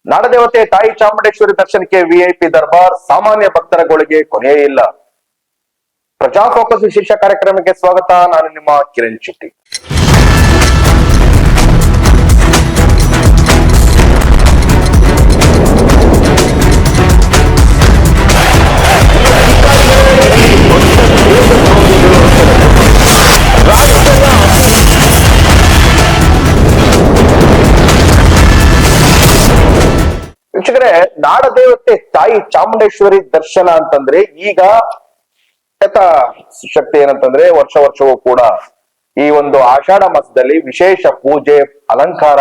ನಾಡದೇವತೆ ತಾಯಿ ಚಾಮುಂಡೇಶ್ವರಿ ದರ್ಶನಕ್ಕೆ ವಿಐಪಿ ದರ್ಬಾರ್, ಸಾಮಾನ್ಯ ಭಕ್ತರ ಗೋಳಿಗೆ ಕೊನೆಯೇ ಇಲ್ಲ. ಪ್ರಜಾ ಫೋಕಸ್ ವಿಶೇಷ ಕಾರ್ಯಕ್ರಮಕ್ಕೆ ಸ್ವಾಗತ. ನಾನು ನಿಮ್ಮ ಕಿರಣ್ ಶೆಟ್ಟಿ. ವೀಕ್ಷಕರೇ, ನಾಡದೇವತೆ ತಾಯಿ ಚಾಮುಂಡೇಶ್ವರಿ ದರ್ಶನ ಅಂತಂದ್ರೆ ಈಗ ಶಕ್ತಿ ಏನಂತಂದ್ರೆ ವರ್ಷವೂ ಕೂಡ ಈ ಒಂದು ಆಷಾಢ ಮಾಸದಲ್ಲಿ ವಿಶೇಷ ಪೂಜೆ ಅಲಂಕಾರ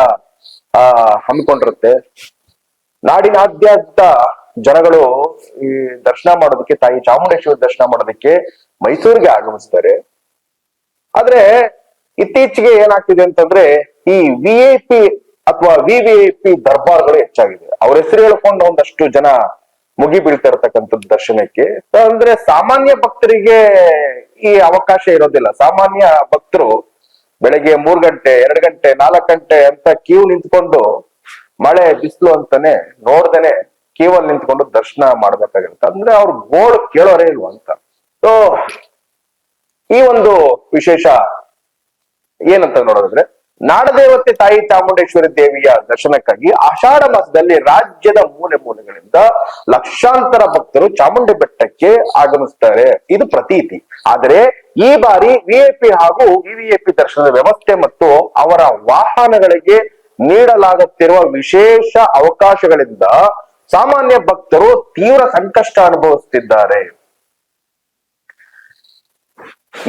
ಹಮ್ಮಿಕೊಂಡಿರುತ್ತೆ. ನಾಡಿನಾದ್ಯಂತ ಜನಗಳು ಈ ದರ್ಶನ ಮಾಡೋದಕ್ಕೆ, ತಾಯಿ ಚಾಮುಂಡೇಶ್ವರಿ ದರ್ಶನ ಮಾಡೋದಕ್ಕೆ ಮೈಸೂರಿಗೆ ಆಗಮಿಸ್ತಾರೆ. ಆದ್ರೆ ಇತ್ತೀಚೆಗೆ ಏನಾಗ್ತಿದೆ ಅಂತಂದ್ರೆ ಈ ವಿಐಪಿ ಅಥವಾ ವಿವಿಐಪಿ ದರ್ಬಾರ್ಗಳು ಹೆಚ್ಚಾಗಿದೆ. ಅವ್ರ ಹೆಸರು ಹೇಳ್ಕೊಂಡು ಒಂದಷ್ಟು ಜನ ಮುಗಿ ಬೀಳ್ತಾ ಇರತಕ್ಕಂಥದ್ದು ದರ್ಶನಕ್ಕೆ. ಅಂದ್ರೆ ಸಾಮಾನ್ಯ ಭಕ್ತರಿಗೆ ಈ ಅವಕಾಶ ಇರೋದಿಲ್ಲ. ಸಾಮಾನ್ಯ ಭಕ್ತರು ಬೆಳಗ್ಗೆ 3 ಗಂಟೆ 2 ಗಂಟೆ 4 ಗಂಟೆ ಅಂತ ಕ್ಯೂ ನಿಂತ್ಕೊಂಡು ಮಳೆ ಬಿಸಿಲು ಅಂತಾನೆ ನೋಡ್ದೇನೆ ಕ್ಯೂ ಅಲ್ಲಿ ನಿಂತ್ಕೊಂಡು ದರ್ಶನ ಮಾಡ್ಬೇಕಾಗಿರುತ್ತೆ. ಅಂದ್ರೆ ಅವ್ರ ಗೋಳು ಕೇಳೋರೇ ಇಲ್ವಾ ಅಂತ. ಸೊ ಈ ಒಂದು ವಿಶೇಷ ಏನಂತ ನೋಡೋದಾದ್ರೆ, ನಾಡದೇವತೆ ತಾಯಿ ಚಾಮುಂಡೇಶ್ವರಿ ದೇವಿಯ ದರ್ಶನಕ್ಕಾಗಿ ಆಷಾಢ ಮಾಸದಲ್ಲಿ ರಾಜ್ಯದ ಮೂಲೆ ಮೂಲೆಗಳಿಂದ ಲಕ್ಷಾಂತರ ಭಕ್ತರು ಚಾಮುಂಡಿ ಬೆಟ್ಟಕ್ಕೆ ಆಗಮಿಸ್ತಾರೆ. ಇದು ಪ್ರತೀತಿ. ಆದರೆ ಈ ಬಾರಿ ವಿಐಪಿ ಹಾಗೂ ವಿವಿಐಪಿ ದರ್ಶನದ ವ್ಯವಸ್ಥೆ ಮತ್ತು ಅವರ ವಾಹನಗಳಿಗೆ ನೀಡಲಾಗುತ್ತಿರುವ ವಿಶೇಷ ಅವಕಾಶಗಳಿಂದ ಸಾಮಾನ್ಯ ಭಕ್ತರು ತೀವ್ರ ಸಂಕಷ್ಟ ಅನುಭವಿಸುತ್ತಿದ್ದಾರೆ.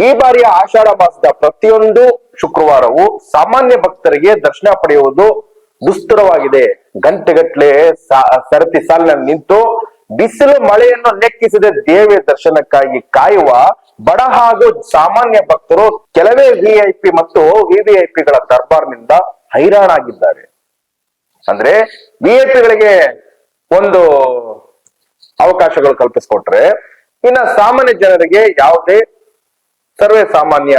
ಈ ಬಾರಿಯ ಆಷಾಢ ಮಾಸದ ಪ್ರತಿಯೊಂದು ಶುಕ್ರವಾರವೂ ಸಾಮಾನ್ಯ ಭಕ್ತರಿಗೆ ದರ್ಶನ ಪಡೆಯುವುದು ದುಸ್ತರವಾಗಿದೆ. ಗಂಟೆಗಟ್ಟಲೆ ಸರತಿ ಸಾಲಿನಲ್ಲಿ ನಿಂತು ಬಿಸಿಲು ಮಳೆಯನ್ನು ಲೆಕ್ಕಿಸದೆ ದೇವಿಯ ದರ್ಶನಕ್ಕಾಗಿ ಕಾಯುವ ಬಡ ಹಾಗೂ ಸಾಮಾನ್ಯ ಭಕ್ತರು ಕೆಲವೇ ವಿಐಪಿ ಮತ್ತು ವಿವಿಐಪಿಗಳ ದರ್ಬಾರ್ನಿಂದ ಹೈರಾಣಾಗಿದ್ದಾರೆ. ಅಂದ್ರೆ ವಿಐಪಿಗಳಿಗೆ ಒಂದು ಅವಕಾಶಗಳು ಕಲ್ಪಿಸಿಕೊಟ್ರೆ, ಇನ್ನ ಸಾಮಾನ್ಯ ಜನರಿಗೆ ಯಾವುದೇ ಸರ್ವೇ ಸಾಮಾನ್ಯ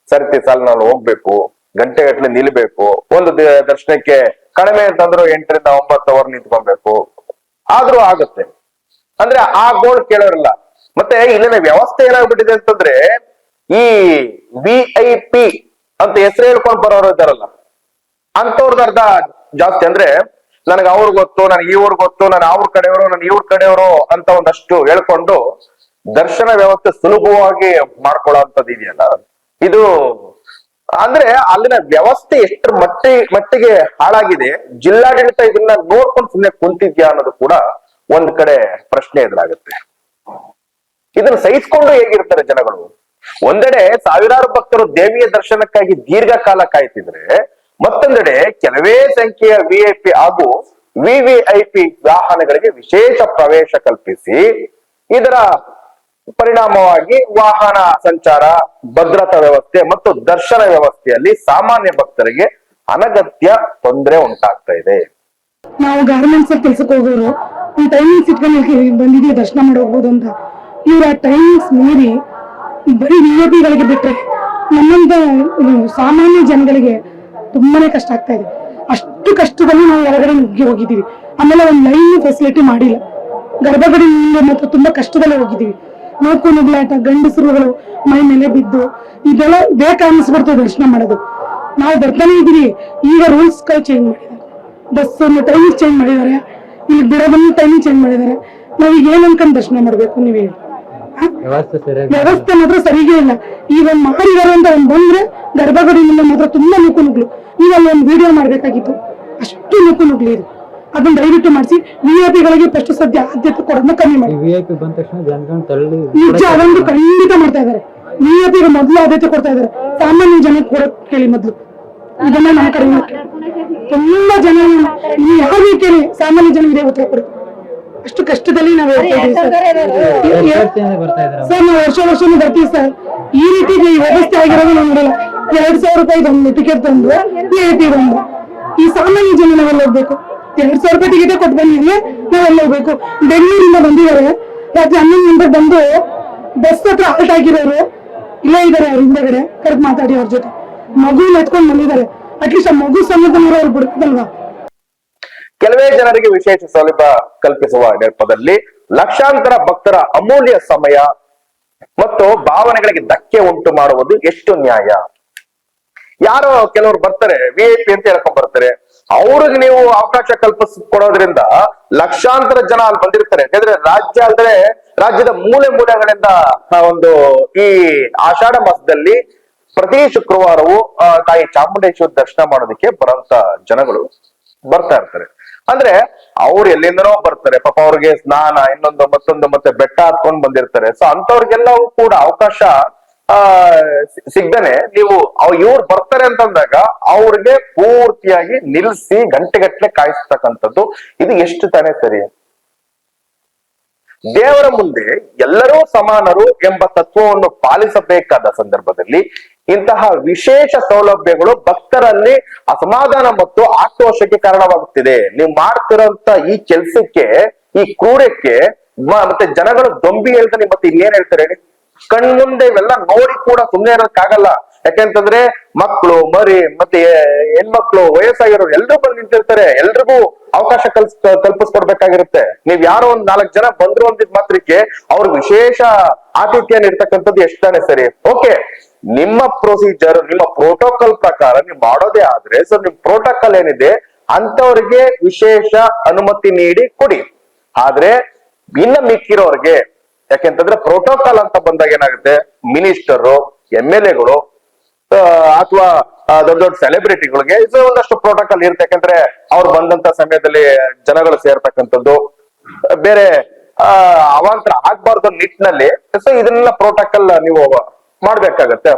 ಸರತಿ ಸಾಲಿನಲ್ಲಿ ಹೋಗ್ಬೇಕು, ಗಂಟೆಗಟ್ಟಲೆ ನಿಲ್ಬೇಕು, ಒಂದು ದರ್ಶನಕ್ಕೆ ಕಡಿಮೆ ಅಂತಂದ್ರು 8 ರಿಂದ 9 ಅವರ್ ನಿಂತ್ಕೊಬೇಕು, ಆದ್ರೂ ಆಗುತ್ತೆ. ಅಂದ್ರೆ ಆ ಗೋಳ್ ಕೇಳೋರಿಲ್ಲ. ಮತ್ತೆ ಇಲ್ಲಿನ ವ್ಯವಸ್ಥೆ ಏನಾಗ್ಬಿಟ್ಟಿದೆ ಅಂತಂದ್ರೆ, ಈ ವಿಐಪಿ ಅಂತ ಹೆಸರು ಹೇಳ್ಕೊಂಡು ಬರೋರು ಇದ್ದಾರಲ್ಲ, ಅಂತವ್ರದ್ದು ಅರ್ಧ ಜಾಸ್ತಿ. ಅಂದ್ರೆ ನನಗೆ ಅವ್ರ ಗೊತ್ತು, ನನಗೆ ಇವ್ರ ಗೊತ್ತು, ನಾನು ಅವ್ರ ಕಡೆಯವರು, ನಾನು ಇವ್ರ ಕಡೆಯವರು ಅಂತ ಒಂದಷ್ಟು ಹೇಳ್ಕೊಂಡು ದರ್ಶನ ವ್ಯವಸ್ಥೆ ಸುಲಭವಾಗಿ ಮಾಡ್ಕೊಳ್ಳೋಂಥದ್ದು ಇದೆಯಲ್ಲ, ಇದು ಅಂದ್ರೆ ಅಲ್ಲಿನ ವ್ಯವಸ್ಥೆ ಎಷ್ಟರ ಮಟ್ಟಿಗೆ ಹಾಳಾಗಿದೆ. ಜಿಲ್ಲಾಡಳಿತ ಇದನ್ನ ನೋಡ್ಕೊಂಡು ಸುಮ್ಮನೆ ಕುಂತಿದ್ಯಾ ಅನ್ನೋದು ಕೂಡ ಒಂದ್ ಕಡೆ ಪ್ರಶ್ನೆ ಎದುರಾಗುತ್ತೆ. ಇದನ್ನ ಸಹಿಸ್ಕೊಂಡು ಹೇಗಿರ್ತಾರೆ ಜನಗಳು? ಒಂದೆಡೆ ಸಾವಿರಾರು ಭಕ್ತರು ದೇವಿಯ ದರ್ಶನಕ್ಕಾಗಿ ದೀರ್ಘಕಾಲ ಕಾಯ್ತಿದ್ರೆ, ಮತ್ತೊಂದೆಡೆ ಕೆಲವೇ ಸಂಖ್ಯೆಯ ವಿಐಪಿ ಹಾಗೂ ವಿವಿಐಪಿ ವಾಹನಗಳಿಗೆ ವಿಶೇಷ ಪ್ರವೇಶ ಕಲ್ಪಿಸಿ ಇದರ ಪರಿಣಾಮವಾಗಿ ವಾಹನ ಸಂಚಾರ, ಭದ್ರತಾ ವ್ಯವಸ್ಥೆ ಮತ್ತು ದರ್ಶನ ವ್ಯವಸ್ಥೆಯಲ್ಲಿ ಸಾಮಾನ್ಯ ಭಕ್ತರಿಗೆ ಅನಗತ್ಯ ತೊಂದರೆ ಉಂಟಾಗ್ತಾ ಇದೆ. ನಾವು ಗಾರ್ಮೆಂಟ್ಸ್ ಕೆಲ್ಸಕ್ಕೆ ಹೋಗೋರು ಒಂದು ಟೈಮಿಂಗ್ಸ್ ಇಟ್ಕೊಂಡು ಬಂದಿದ್ದೀವಿ ದರ್ಶನ ಮಾಡಿ ಹೋಗ್ಬೋದು ಅಂತ. ಇವ್ರ ಆ ಟೈಮಿಂಗ್ಸ್ ಮೀರಿ ಬರೀ ವಿಐಪಿಗಳಿಗೆ ಬಿಟ್ರೆ ನಮ್ಮಂತ ಸಾಮಾನ್ಯ ಜನಗಳಿಗೆ ತುಂಬಾನೇ ಕಷ್ಟ ಆಗ್ತಾ ಇದೆ. ಅಷ್ಟು ಕಷ್ಟದಲ್ಲಿ ನಾವು ಹೊರಗಡೆ ನುಗ್ಗಿ ಹೋಗಿದ್ದೀವಿ. ಆಮೇಲೆ ಒಂದು ಲೈನ್ ಫೆಸಿಲಿಟಿ ಮಾಡಿಲ್ಲ. ಗರ್ಭಗುಡಿ ಮಾತ್ರ ತುಂಬಾ ಕಷ್ಟದಲ್ಲೇ ಹೋಗಿದ್ದೀವಿ. ನೋಡ್ಕೊ ನುಗ್ಲಾಟ, ಗಂಡಸರುಗಳು ಮೈ ಮೇಲೆ ಬಿದ್ದು ಇದೆಲ್ಲ ಬೇಕಾನ್ನಿಸ್ಬಿಡ್ತದೆ ದರ್ಶನ ಮಾಡೋದು. ನಾವು ಬರ್ತಾನೆ ಇದೀವಿ. ಈಗ ರೂಲ್ಸ್ ಚೇಂಜ್ ಮಾಡಿದ್ದಾರೆ, ಬಸ್ ಟೈಮಿಂಗ್ ಚೇಂಜ್ ಮಾಡಿದ್ದಾರೆ, ಇಲ್ಲಿ ಬಿಡೋದನ್ನು ಟೈಮಿಂಗ್ ಚೇಂಜ್ ಮಾಡಿದ್ದಾರೆ. ನಾವೀಗ ಏನ್ ಅನ್ಕೊಂಡು ದರ್ಶನ ಮಾಡ್ಬೇಕು? ನೀವ್ ಹೇಳಿ. ವ್ಯವಸ್ಥೆ ಮಾತ್ರ ಸರಿಗೇ ಇಲ್ಲ. ಈಗ ಮಾಡಿದಾರೆ ಅಂತ ಒಂದ್ ಬಂದ್ರೆ ಗರ್ಭಗುಡಿಯಿಂದ ಮಾತ್ರ ತುಂಬಾ ನುಗ್ಲು. ನೀವಲ್ಲಿ ಒಂದು ವಿಡಿಯೋ ಮಾಡ್ಬೇಕಾಗಿತ್ತು. ಅಷ್ಟು ನುಗ್ಲಿ ಇದು. ಅದನ್ನ ದಯವಿಟ್ಟು ಮಾಡಿಸಿ. ವಿಐಪಿಗಳಿಗೆ ಫಸ್ಟ್ ಸದ್ಯ ಆದ್ಯತೆ ಕೊಡೋದನ್ನ ಕಮ್ಮಿ ಮಾಡಿ. ವಿಐಪಿ ಬಂದ ತಕ್ಷಣ ನಿಜ ಅದೊಂದು ಖಂಡಿತ ಮಾಡ್ತಾ ಇದಾರೆ. ವಿಐಪಿಗೆ ಮೊದಲು ಆದ್ಯತೆ ಕೊಡ್ತಾ ಇದಾರೆ. ಸಾಮಾನ್ಯ ಜನಕ್ಕೆ ಕೊಡಕ್ ಕೇಳಿ ಮೊದ್ಲು. ಇದನ್ನ ನಮ್ಮ ಕಡೆ ತುಂಬಾ ಜನ ಯಾರು ಕೇಳಿ ಸಾಮಾನ್ಯ ಜನರಿಗೆ ಉತ್ತರ ಕೊಡಿ. ಅಷ್ಟು ಕಷ್ಟದಲ್ಲಿ ನಾವು ಹೇಳ್ತಾ ಇದ್ದೀವಿ ಸರ್. ನಾವು ವರ್ಷನೂ ಬರ್ತೀವಿ ಸರ್. ಈ ರೀತಿ ವ್ಯವಸ್ಥೆ ಆಗಿರೋದು ನಾವು ನೋಡಲ್ಲ. 2,000 ರೂಪಾಯಿ ಟಿಕೆಟ್ ತಂದು ವಿಐಪಿ ಬಂದು ಈ ಸಾಮಾನ್ಯ ಜನ ನಾವೆಲ್ಲ ಹೋಗ್ಬೇಕು. 2,000 ರೂಪಾಯಿ ಟಿಕೆಟ್ ಕೊಟ್ಟು ಬಂದಿದ್ರೆ ನಾವೆಲ್ಲ ಹೋಗ್ಬೇಕು. ಬೆಂಗಳೂರಿಂದ ಬಂದಿದ್ದಾರೆ. ರಾತ್ರಿ 11 ಗಂಟೆಗೆ ಬಂದು ಬಸ್ ಹತ್ರ ಆಲ್ಟ್ ಆಗಿರೋರು ಇಲ್ಲೇ ಇದಾರೆ. ಅವ್ರ ಹಿಂದಗಡೆ ಕರೆದು ಮಾತಾಡಿ ಅವ್ರ ಜೊತೆ ಮಗು ಎತ್ಕೊಂಡು ಬಂದಿದ್ದಾರೆ. ಅಟ್ಲೀಸ್ಟ್ ಆ ಮಗು ಸಮೇತ ಅವ್ರು ಬಿಡ್ತಲ್ವಾ? ಕೆಲವೇ ಜನರಿಗೆ ವಿಶೇಷ ಸೌಲಭ್ಯ ಕಲ್ಪಿಸುವ ನೆಪದಲ್ಲಿ ಲಕ್ಷಾಂತರ ಭಕ್ತರ ಅಮೂಲ್ಯ ಸಮಯ ಮತ್ತು ಭಾವನೆಗಳಿಗೆ ಧಕ್ಕೆ ಉಂಟು ಮಾಡುವುದು ಎಷ್ಟು ನ್ಯಾಯ? ಯಾರೋ ಕೆಲವರು ಬರ್ತಾರೆ, VIP ಅಂತ ಹೇಳ್ಕೊಂಡ್ ಬರ್ತಾರೆ, ಅವ್ರಿಗೆ ನೀವು ಅವಕಾಶ ಕಲ್ಪಿಸಿಕೊಡೋದ್ರಿಂದ ಲಕ್ಷಾಂತರ ಜನ ಅಲ್ಲಿ ಬಂದಿರ್ತಾರೆ. ಯಾಕಂದ್ರೆ ರಾಜ್ಯ ಅಂದ್ರೆ ರಾಜ್ಯದ ಮೂಲೆ ಮೂಲೆಗಳಿಂದ ಒಂದು ಈ ಆಷಾಢ ಮಾಸದಲ್ಲಿ ಪ್ರತಿ ಶುಕ್ರವಾರವೂ ತಾಯಿ ಚಾಮುಂಡೇಶ್ವರಿ ದರ್ಶನ ಮಾಡೋದಕ್ಕೆ ಬರೋಂತ ಜನಗಳು ಬರ್ತಾ ಇರ್ತಾರೆ. ಅಂದ್ರೆ ಅವ್ರು ಎಲ್ಲಿಂದನೋ ಬರ್ತಾರೆ, ಪಾಪ ಅವ್ರಿಗೆ ಸ್ನಾನ ಇನ್ನೊಂದು ಮತ್ತೊಂದು ಮತ್ತೆ ಬೆಟ್ಟ ಹತ್ಕೊಂಡ್ ಬಂದಿರ್ತಾರೆ. ಸೊ ಅಂತವ್ರಿಗೆಲ್ಲವೂ ಕೂಡ ಅವಕಾಶ ಸಿಗ್ದೇನೆ ನೀವು ಇವ್ರು ಬರ್ತಾರೆ ಅಂತಂದಾಗ ಅವ್ರಿಗೆ ಪೂರ್ತಿಯಾಗಿ ನಿಲ್ಸಿ ಗಂಟೆಗಟ್ಲೆ ಕಾಯಿಸ್ತಕ್ಕಂಥದ್ದು ಇದು ಎಷ್ಟು ತಾನೇ ಸರಿ? ದೇವರ ಮುಂದೆ ಎಲ್ಲರೂ ಸಮಾನರು ಎಂಬ ತತ್ವವನ್ನು ಪಾಲಿಸಬೇಕಾದ ಸಂದರ್ಭದಲ್ಲಿ ಇಂತಹ ವಿಶೇಷ ಸೌಲಭ್ಯಗಳು ಭಕ್ತರಲ್ಲಿ ಅಸಮಾಧಾನ ಮತ್ತು ಆಕ್ರೋಶಕ್ಕೆ ಕಾರಣವಾಗುತ್ತಿದೆ. ನೀವು ಮಾಡ್ತಿರೋಂತ ಈ ಕೆಲ್ಸಕ್ಕೆ, ಈ ಕ್ರೂರಕ್ಕೆ ಮತ್ತೆ ಜನಗಳು ದೊಂಬಿ ಹೇಳ್ತಾನೆ ಮತ್ತೆ ಇನ್ನೇನ್ ಹೇಳ್ತಾರೆ ಹೇಳಿ? ಕಣ್ಮುಂದೆ ಇವೆಲ್ಲ ನೋಡಿ ಕೂಡ ಸುಮ್ಮನೆ ಇರೋಕ್ಕಾಗಲ್ಲ. ಯಾಕೆಂತಂದ್ರೆ ಮಕ್ಕಳು, ಮರಿ, ಮತ್ತೆ ಹೆಣ್ಮಕ್ಳು, ವಯಸ್ಸಾಗಿರೋರು ಎಲ್ರು ಬಂದು ನಿಂತಿರ್ತಾರೆ. ಎಲ್ರಿಗೂ ಅವಕಾಶ ಕಲ್ಪಿಸ್ಕೊಡ್ಬೇಕಾಗಿರುತ್ತೆ. ನೀವ್ ಯಾರೋ ಒಂದ್ 4 ಜನ ಬಂದ್ರು ಅಂತಿದ್ ಮಾತ್ರಕ್ಕೆ ಅವ್ರಿಗೆ ವಿಶೇಷ ಆತಿಥ್ಯ ನೀಡ್ತಕ್ಕಂಥದ್ದು ಎಷ್ಟಾನೆ ಸರಿ? ಓಕೆ, ನಿಮ್ಮ ಪ್ರೊಸೀಜರ್, ನಿಮ್ಮ ಪ್ರೋಟೋಕಾಲ್ ಪ್ರಕಾರ ನೀವು ಮಾಡೋದೇ ಆದ್ರೆ, ಸೊ ನಿಮ್ ಪ್ರೋಟೋಕಾಲ್ ಏನಿದೆ ಅಂತವ್ರಿಗೆ ವಿಶೇಷ ಅನುಮತಿ ನೀಡಿ ಕೊಡಿ. ಆದ್ರೆ ಇನ್ನ ಮಿಕ್ಕಿರೋರ್ಗೆ, ಯಾಕೆಂತಂದ್ರೆ ಪ್ರೋಟೋಕಾಲ್ ಅಂತ ಬಂದಾಗ ಏನಾಗುತ್ತೆ, ಮಿನಿಸ್ಟರು, MLA ಗಳು ಅಥವಾ ದೊಡ್ಡ ದೊಡ್ಡ ಸೆಲೆಬ್ರಿಟಿಗಳಿಗೆ ಇದು ಒಂದಷ್ಟು ಪ್ರೋಟೋಕಾಲ್ ಇರುತ್ತೆ. ಯಾಕಂದ್ರೆ ಅವ್ರು ಬಂದಂತ ಸಮಯದಲ್ಲಿ ಜನಗಳು ಸೇರ್ತಕ್ಕಂಥದ್ದು ಬೇರೆ ಅವಾಂತರ ಆಗ್ಬಾರ್ದು ನಿಟ್ಟಿನಲ್ಲಿ. ಸೊ ಇದನ್ನೆಲ್ಲ ಪ್ರೋಟೋಕಾಲ್ ನೀವು ಮಾಡ್ಬೇಕಾಗತ್ತೆ,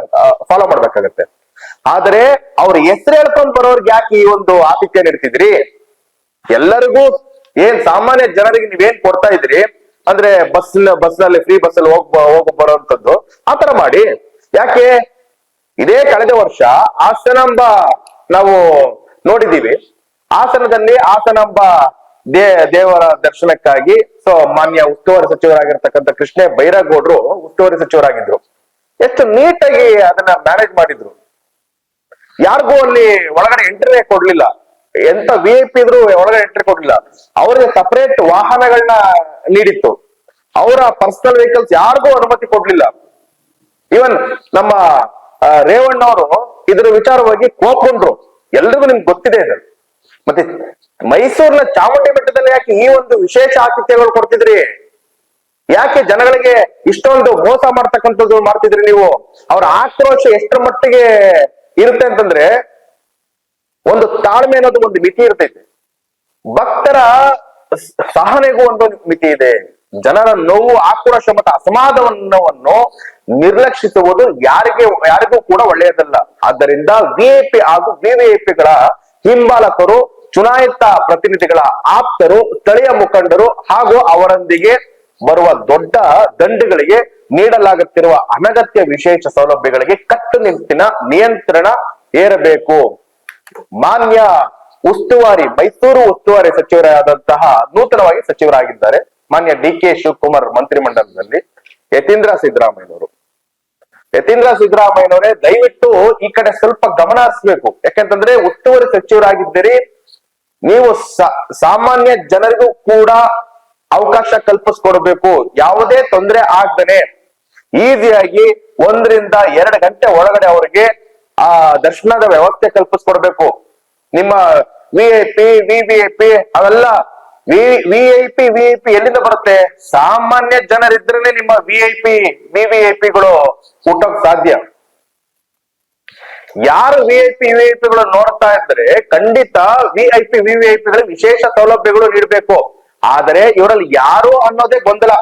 ಫಾಲೋ ಮಾಡ್ಬೇಕಾಗತ್ತೆ. ಆದ್ರೆ ಅವ್ರ ಹೆಸರು ಹೇಳ್ಕೊಂಡ್ ಬರೋರ್ಗೆ ಯಾಕೆ ಈ ಒಂದು ಆತಿಥ್ಯ ನೀಡ್ತಿದ್ರಿ? ಎಲ್ಲರಿಗೂ ಏನ್ ಸಾಮಾನ್ಯ ಜನರಿಗೆ ನೀವೇನ್ ಕೊಡ್ತಾ ಇದ್ರಿ ಅಂದ್ರೆ ಬಸ್ನಲ್ಲಿ ಫ್ರೀ ಬಸ್ಸಲ್ಲಿ ಹೋಗ್ ಬರೋಂಥದ್ದು ಆತರ ಮಾಡಿ. ಯಾಕೆ? ಇದೇ ಕಳೆದ ವರ್ಷ ಹಾಸನಾಂಬ ನಾವು ನೋಡಿದೀವಿ. ಹಾಸನಾಂಬ ದೇವರ ದರ್ಶನಕ್ಕಾಗಿ ಸೊ ಮಾನ್ಯ ಉಸ್ತುವಾರಿ ಸಚಿವರಾಗಿರ್ತಕ್ಕಂಥ ಕೃಷ್ಣ ಬೈರೇಗೌಡರು ಉಸ್ತುವಾರಿ ಸಚಿವರಾಗಿದ್ರು. ಎಷ್ಟು ನೀಟಾಗಿ ಅದನ್ನ ಮ್ಯಾನೇಜ್ ಮಾಡಿದ್ರು. ಯಾರಿಗೂ ಅಲ್ಲಿ ಒಳಗಡೆ ಎಂಟ್ರಿ ಕೊಡ್ಲಿಲ್ಲ. ಎಂತ VIP ಇದ್ರು ಒಳಗಡೆ ಎಂಟ್ರಿ ಕೊಡ್ಲಿಲ್ಲ. ಅವ್ರಿಗೆ ಸಪರೇಟ್ ವಾಹನಗಳನ್ನ ನೀಡಿತ್ತು. ಅವರ ಪರ್ಸನಲ್ ವೆಹಿಕಲ್ಸ್ ಯಾರಿಗೂ ಅನುಮತಿ ಕೊಡ್ಲಿಲ್ಲ. ಈವನ್ ನಮ್ಮ ರೇವಣ್ಣ ಅವರು ಇದ್ರ ವಿಚಾರವಾಗಿ ಕೋಪಗೊಂಡ್ರು. ಎಲ್ರಿಗೂ ನಿಮ್ಗೆ ಗೊತ್ತಿದೆ ಇದು. ಮತ್ತೆ ಮೈಸೂರಿನ ಚಾಮುಂಡಿ ಬೆಟ್ಟದಲ್ಲಿ ಯಾಕೆ ಈ ಒಂದು ವಿಶೇಷ ಆತಿಥ್ಯಗಳು ಕೊಡ್ತಿದ್ರಿ? ಯಾಕೆ ಜನಗಳಿಗೆ ಇಷ್ಟೊಂದು ಮೋಸ ಮಾಡ್ತಕ್ಕಂಥದ್ದು ಮಾಡ್ತಿದ್ರಿ ನೀವು? ಅವ್ರ ಆಕ್ರೋಶ ಎಷ್ಟರ ಮಟ್ಟಿಗೆ ಇರುತ್ತೆ ಅಂತಂದ್ರೆ, ಒಂದು ತಾಳ್ಮೆ ಅನ್ನೋದು ಒಂದು ಮಿತಿ ಇರ್ತೈತೆ. ಭಕ್ತರ ಸಹನೆಗೂ ಒಂದು ಮಿತಿ ಇದೆ. ಜನರ ನೋವು, ಆಕ್ರೋಶ ಮತ್ತು ಅಸಮಾಧಾನವನ್ನು ನಿರ್ಲಕ್ಷಿಸುವುದು ಯಾರಿಗೂ ಕೂಡ ಒಳ್ಳೆಯದಲ್ಲ. ಆದ್ದರಿಂದ VIP ಹಾಗೂ VVIPಗಳ ಹಿಂಬಾಲಕರು, ಚುನಾಯಿತ ಪ್ರತಿನಿಧಿಗಳ ಆಪ್ತರು, ಸ್ಥಳೀಯ ಮುಖಂಡರು ಹಾಗೂ ಅವರೊಂದಿಗೆ ಬರುವ ದೊಡ್ಡ ದಂಡುಗಳಿಗೆ ನೀಡಲಾಗುತ್ತಿರುವ ಅನಗತ್ಯ ವಿಶೇಷ ಸೌಲಭ್ಯಗಳಿಗೆ ಕಟ್ಟುನಿಟ್ಟಿನ ನಿಯಂತ್ರಣ ಹೇರಬೇಕು. ಮಾನ್ಯ ಮೈಸೂರು ಉಸ್ತುವಾರಿ ಸಚಿವರಾದಂತಹ ನೂತನವಾಗಿ ಸಚಿವರಾಗಿದ್ದಾರೆ ಮಾನ್ಯ DK ಶಿವಕುಮಾರ್ ಮಂತ್ರಿಮಂಡಲದಲ್ಲಿ ಯತೀಂದ್ರ ಸಿದ್ದರಾಮಯ್ಯನವರೇ ದಯವಿಟ್ಟು ಈ ಕಡೆ ಸ್ವಲ್ಪ ಗಮನ ಹರಿಸಬೇಕು. ಯಾಕಂತಂದ್ರೆ ಉಸ್ತುವಾರಿ ಸಚಿವರಾಗಿದ್ದೀರಿ, ನೀವು ಸಾಮಾನ್ಯ ಜನರಿಗೂ ಕೂಡ ಅವಕಾಶ ಕಲ್ಪಿಸ್ಕೊಡ್ಬೇಕು. ಯಾವುದೇ ತೊಂದರೆ ಆಗ್ದೇನೆ ಈಸಿಯಾಗಿ 1 ರಿಂದ 2 ಗಂಟೆ ಒಳಗಡೆ ಅವರಿಗೆ ಆ ದರ್ಶನದ ವ್ಯವಸ್ಥೆ ಕಲ್ಪಿಸ್ಕೊಡ್ಬೇಕು. ನಿಮ್ಮ VIP VVIP ಅವೆಲ್ಲ VIP ಎಲ್ಲಿಂದ ಬರುತ್ತೆ? ಸಾಮಾನ್ಯ ಜನರಿದ್ರೇನೆ ನಿಮ್ಮ VIP VVIPಗಳು ಹುಟ್ಟೋಕ್ ಸಾಧ್ಯ. ಯಾರು VVIPಗಳು ನೋಡ್ತಾ ಇದ್ರೆ ಖಂಡಿತ VIP VVIPಗಳು ವಿಶೇಷ ಸೌಲಭ್ಯಗಳು ನೀಡಬೇಕು. ಆದರೆ ಇವರಲ್ಲಿ ಯಾರು ಅನ್ನೋದೇ ಗೊಂದಲ.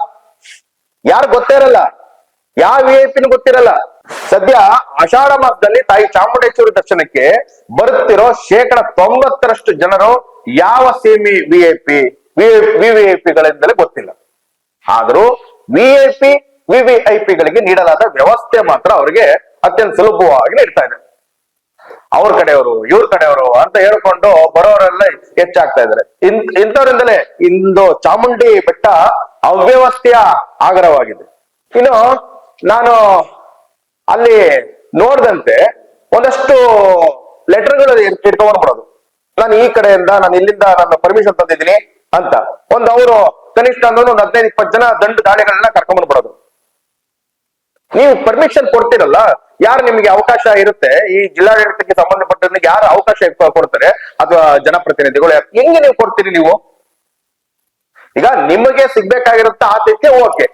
ಯಾರು ಗೊತ್ತೇ ಇರಲ್ಲ, ಯಾವ VIP ಗೊತ್ತಿರಲ್ಲ. ಸದ್ಯ ಆಷಾಢ ಮಾಸದಲ್ಲಿ ತಾಯಿ ಚಾಮುಂಡೇಶ್ವರಿ ದರ್ಶನಕ್ಕೆ ಬರುತ್ತಿರೋ 90% ಜನರು ಯಾವ ಸೇಮಿ VVIPಗಳಿಂದಲೇ ಗೊತ್ತಿಲ್ಲ. ಆದ್ರೂ VIP VVIPಗಳಿಗೆ ನೀಡಲಾದ ವ್ಯವಸ್ಥೆ ಮಾತ್ರ ಅವರಿಗೆ ಅತ್ಯಂತ ಸುಲಭವಾಗಿ ನೀಡ್ತಾ ಇದೆ. ಅವ್ರ ಕಡೆಯವರು ಇವ್ರ ಕಡೆಯವರು ಅಂತ ಹೇಳ್ಕೊಂಡು ಬರೋರೆಲ್ಲ ಹೆಚ್ಚಾಗ್ತಾ ಇದಾರೆ. ಇಂಥವ್ರಿಂದಲೇ ಇಂದು ಚಾಮುಂಡಿ ಬೆಟ್ಟ ಅವ್ಯವಸ್ಥೆಯ ಆಗರವಾಗಿದೆ. ಇನ್ನು ನಾನು ಅಲ್ಲಿ ನೋಡ್ದಂತೆ ಒಂದಷ್ಟು ಲೆಟರ್ಗಳು ಇಟ್ಕೊಂಡ್ಬಿಡೋದು. ನಾನು ಈ ಕಡೆಯಿಂದ ನಾನು ಇಲ್ಲಿಂದ ನನ್ನ ಪರ್ಮಿಷನ್ ತಂದಿದ್ದೀನಿ ಅಂತ ಅವರು ಕನಿಷ್ಠ ಅಂದ್ರೆ ಒಂದು 15-20 ಜನ ದಾಳಿಗಳನ್ನ ಕರ್ಕೊಂಡ್ಬಂದ್ಬಿಡೋದು. ನೀವು ಪರ್ಮಿಷನ್ ಕೊಡ್ತೀರಲ್ಲ, ಯಾರು ನಿಮ್ಗೆ ಅವಕಾಶ ಇರುತ್ತೆ ಈ ಜಿಲ್ಲಾಡಳಿತಕ್ಕೆ ಸಂಬಂಧಪಟ್ಟ ಯಾರು ಅವಕಾಶ ಕೊಡ್ತಾರೆ ಅಥವಾ ಜನಪ್ರತಿನಿಧಿಗಳು ಹೆಂಗೆ ನೀವು ಕೊಡ್ತೀರಿ ನೀವು? ಈಗ ನಿಮಗೆ ಸಿಗ್ಬೇಕಾಗಿರುತ್ತ ಆದ್ಯತೆ ಓಕೆ,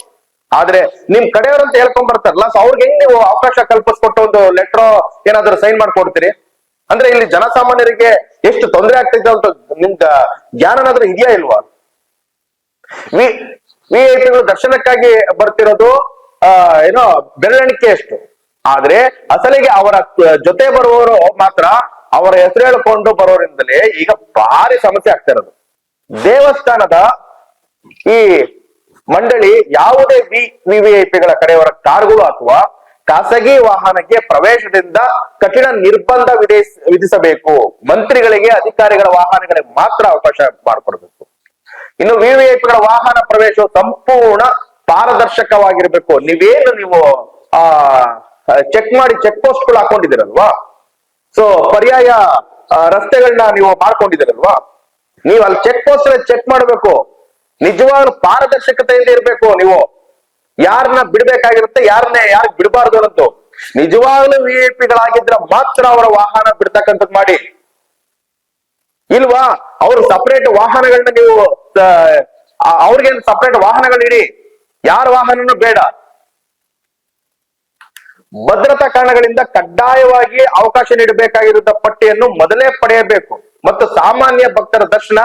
ಆದ್ರೆ ನಿಮ್ ಕಡೆಯವರಂತ ಹೇಳ್ಕೊಂಡ್ ಬರ್ತಾರಲ್ಲ, ಸೊ ಅವ್ರಿಗೆ ಹೆಂಗ್ ನೀವು ಅವಕಾಶ ಕಲ್ಪಿಸ್ಕೊಟ್ಟು ಒಂದು ಲೆಟರ್ ಏನಾದ್ರು ಸೈನ್ ಮಾಡ್ಕೊಡ್ತೀರಿ? ಅಂದ್ರೆ ಇಲ್ಲಿ ಜನಸಾಮಾನ್ಯರಿಗೆ ಎಷ್ಟು ತೊಂದರೆ ಆಗ್ತೈತೆ ಅಂತ ನಿಮ್ಗ ಜ್ಞಾನನಾದ್ರೂ ಇದೆಯಾ ಇಲ್ವಾ? ವಿಐಪಿಗಳು ದರ್ಶನಕ್ಕಾಗಿ ಬರ್ತಿರೋದು ಏನೋ ಬೆರಳೆಣಿಕೆ ಎಷ್ಟು, ಆದ್ರೆ ಅಸಲಿಗೆ ಅವರ ಜೊತೆ ಬರುವವರು ಮಾತ್ರ ಅವರ ಹೆಸರು ಹೇಳ್ಕೊಂಡು ಬರೋರಿಂದಲೇ ಈಗ ಭಾರಿ ಸಮಸ್ಯೆ ಆಗ್ತಾ ಇರೋದು. ದೇವಸ್ಥಾನದ ಈ ಮಂಡಳಿ ಯಾವುದೇ ವಿವಿಐಪಿಗಳ ಕಡೆಯವರ ಕಾರ್ಗಳು ಅಥವಾ ಖಾಸಗಿ ವಾಹನಕ್ಕೆ ಪ್ರವೇಶದಿಂದ ಕಠಿಣ ನಿರ್ಬಂಧ ವಿಧಿಸಬೇಕು. ಮಂತ್ರಿಗಳಿಗೆ, ಅಧಿಕಾರಿಗಳ ವಾಹನಗಳಿಗೆ ಮಾತ್ರ ಅವಕಾಶ ಮಾಡಿಕೊಡ್ಬೇಕು. ಇನ್ನು ವಿವಿಐಪಿಗಳ ವಾಹನ ಪ್ರವೇಶವು ಸಂಪೂರ್ಣ ಪಾರದರ್ಶಕವಾಗಿರ್ಬೇಕು. ನೀವು ಚೆಕ್ ಮಾಡಿ ಚೆಕ್ ಪೋಸ್ಟ್ ಗಳು ಹಾಕೊಂಡಿದ್ದೀರಲ್ವಾ, ಸೊ ಪರ್ಯಾಯ ರಸ್ತೆಗಳನ್ನ ನೀವು ಮಾಡ್ಕೊಂಡಿದ್ದೀರಲ್ವಾ, ನೀವು ಅಲ್ಲಿ ಚೆಕ್ ಪೋಸ್ಟ್ ಚೆಕ್ ಮಾಡ್ಬೇಕು. ನಿಜವಾಗ್ಲೂ ಪಾರದರ್ಶಕತೆಯಿಂದ ಇರ್ಬೇಕು. ನೀವು ಯಾರನ್ನ ಬಿಡ್ಬೇಕಾಗಿರುತ್ತೆ, ಯಾರನ್ನ ಬಿಡಬಾರ್ದು ಅನ್ನೋದು ನಿಜವಾಗ್ಲೂ ವಿಐಪಿಗಳಾಗಿದ್ರೆ ಮಾತ್ರ ಅವರ ವಾಹನ ಬಿಡ್ತಕ್ಕಂಥದ್ದು ಮಾಡಿ. ಇಲ್ವಾ ಅವ್ರು ಸಪರೇಟ್ ವಾಹನಗಳನ್ನ ನೀವು ಅವ್ರಿಗೆ ಸಪರೇಟ್ ವಾಹನಗಳು ಇಡಿ, ಯಾರ ವಾಹನನೂ ಬೇಡ. ಭದ್ರತಾ ಕಾರಣಗಳಿಂದ ಕಡ್ಡಾಯವಾಗಿ ಅವಕಾಶ ನೀಡಬೇಕಾಗಿರುವ ಪಟ್ಟಿಯನ್ನು ಮೊದಲೇ ಪಡೆಯಬೇಕು ಮತ್ತು ಸಾಮಾನ್ಯ ಭಕ್ತರ ದರ್ಶನ,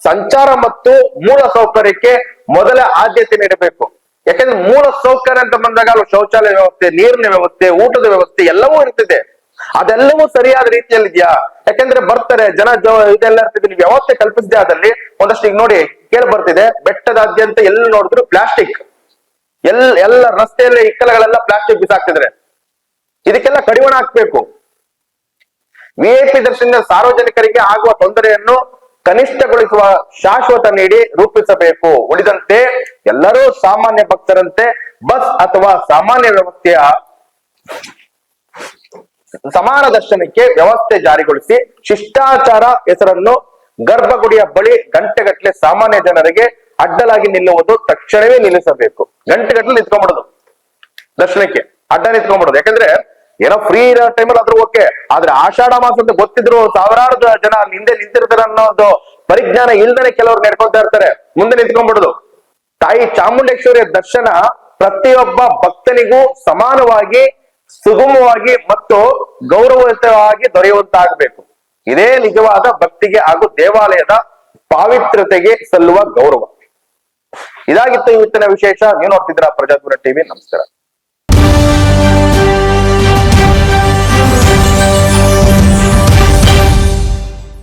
ಸಂಚಾರ ಮತ್ತು ಮೂಲ ಸೌಕರ್ಯಕ್ಕೆ ಮೊದಲ ಆದ್ಯತೆ ನೀಡಬೇಕು. ಯಾಕಂದ್ರೆ ಮೂಲ ಸೌಕರ್ಯ ಅಂತ ಬಂದಾಗ ಅಲ್ಲಿ ಶೌಚಾಲಯ ವ್ಯವಸ್ಥೆ, ನೀರಿನ ವ್ಯವಸ್ಥೆ, ಊಟದ ವ್ಯವಸ್ಥೆ ಎಲ್ಲವೂ ಇರ್ತದೆ. ಅದೆಲ್ಲವೂ ಸರಿಯಾದ ರೀತಿಯಲ್ಲಿ ಇದೆಯಾ? ಯಾಕಂದ್ರೆ ಬರ್ತಾರೆ ಜನ, ಇದೆಲ್ಲ ಇರ್ತದೆ. ನೀವು ವ್ಯವಸ್ಥೆ ಕಲ್ಪಿಸಿದೆ ಅದಲ್ಲಿ ಒಂದಷ್ಟು ಈಗ ನೋಡಿ ಕೇಳಿ ಬರ್ತಿದೆ, ಬೆಟ್ಟದಾದ್ಯಂತ ಎಲ್ಲಿ ನೋಡಿದ್ರು ಪ್ಲಾಸ್ಟಿಕ್, ಎಲ್ಲ ರಸ್ತೆಯಲ್ಲಿ ಇಕ್ಕಲಗಳೆಲ್ಲ ಪ್ಲಾಸ್ಟಿಕ್ ಬಿಸಾಕ್ತಿದ್ರೆ. ಇದಕ್ಕೆಲ್ಲ ಕಡಿವಾಣ ಹಾಕ್ಬೇಕು. ವಿಐಪಿ ದರ್ಶನದಿಂದ ಸಾರ್ವಜನಿಕರಿಗೆ ಆಗುವ ತೊಂದರೆಯನ್ನು ಕನಿಷ್ಠಗೊಳಿಸುವ ಶಾಶ್ವತ ನೀಡಿ ರೂಪಿಸಬೇಕು. ಉಳಿದಂತೆ ಎಲ್ಲರೂ ಸಾಮಾನ್ಯ ಭಕ್ತರಂತೆ ಬಸ್ ಅಥವಾ ಸಾಮಾನ್ಯ ವ್ಯವಸ್ಥೆಯ ಸಮಾನ ದರ್ಶನಕ್ಕೆ ವ್ಯವಸ್ಥೆ ಜಾರಿಗೊಳಿಸಿ ಶಿಷ್ಟಾಚಾರ ಹೆಸರನ್ನು ಗರ್ಭಗುಡಿಯ ಬಳಿ ಗಂಟೆಗಟ್ಟಲೆ ಸಾಮಾನ್ಯ ಜನರಿಗೆ ಅಡ್ಡಲಾಗಿ ನಿಲ್ಲುವುದು ತಕ್ಷಣವೇ ನಿಲ್ಲಿಸಬೇಕು. ಗಂಟೆಗಟ್ಟಲೆ ನಿಂತ್ಕೊಂಡ್ಬಿಡೋದು, ದರ್ಶನಕ್ಕೆ ಅಡ್ಡ ನಿಂತ್ಕೊಂಡ್ಬಿಡೋದು. ಯಾಕಂದ್ರೆ ಏನೋ ಫ್ರೀ ಇರೋ ಟೈಮಲ್ಲಿ ಆದ್ರೂ ಓಕೆ, ಆದ್ರೆ ಆಷಾಢ ಮಾಸ ಅಂತ ಗೊತ್ತಿದ್ರು ಸಾವಿರಾರು ಜನ ಅಲ್ಲಿ ಹಿಂದೆ ನಿಂತಿರ್ತಾರೆ ಅನ್ನೋದು ಪರಿಜ್ಞಾನ ಇಲ್ದೇನೆ ಕೆಲವ್ರು ನಡ್ಕೊಳ್ತಾ ಇರ್ತಾರೆ. ಮುಂದೆ ನಿಂತ್ಕೊಂಡ್ಬಿಡುದು. ತಾಯಿ ಚಾಮುಂಡೇಶ್ವರಿಯ ದರ್ಶನ ಪ್ರತಿಯೊಬ್ಬ ಭಕ್ತನಿಗೂ ಸಮಾನವಾಗಿ, ಸುಗಮವಾಗಿ ಮತ್ತು ಗೌರವಯುತವಾಗಿ ದೊರೆಯುವಂತಾಗಬೇಕು. ಇದೇ ನಿಜವಾದ ಭಕ್ತಿಗೆ ಹಾಗೂ ದೇವಾಲಯದ ಪಾವಿತ್ರ್ಯತೆಗೆ ಸಲ್ಲುವ ಗೌರವ. ಇದಾಗಿತ್ತು ಇವತ್ತಿನ ವಿಶೇಷ. ನೀವು ನೋಡ್ತಿದ್ದೀರಾ ಪ್ರಜಾಧ್ವನಿ ಟಿವಿ. ನಮಸ್ಕಾರ.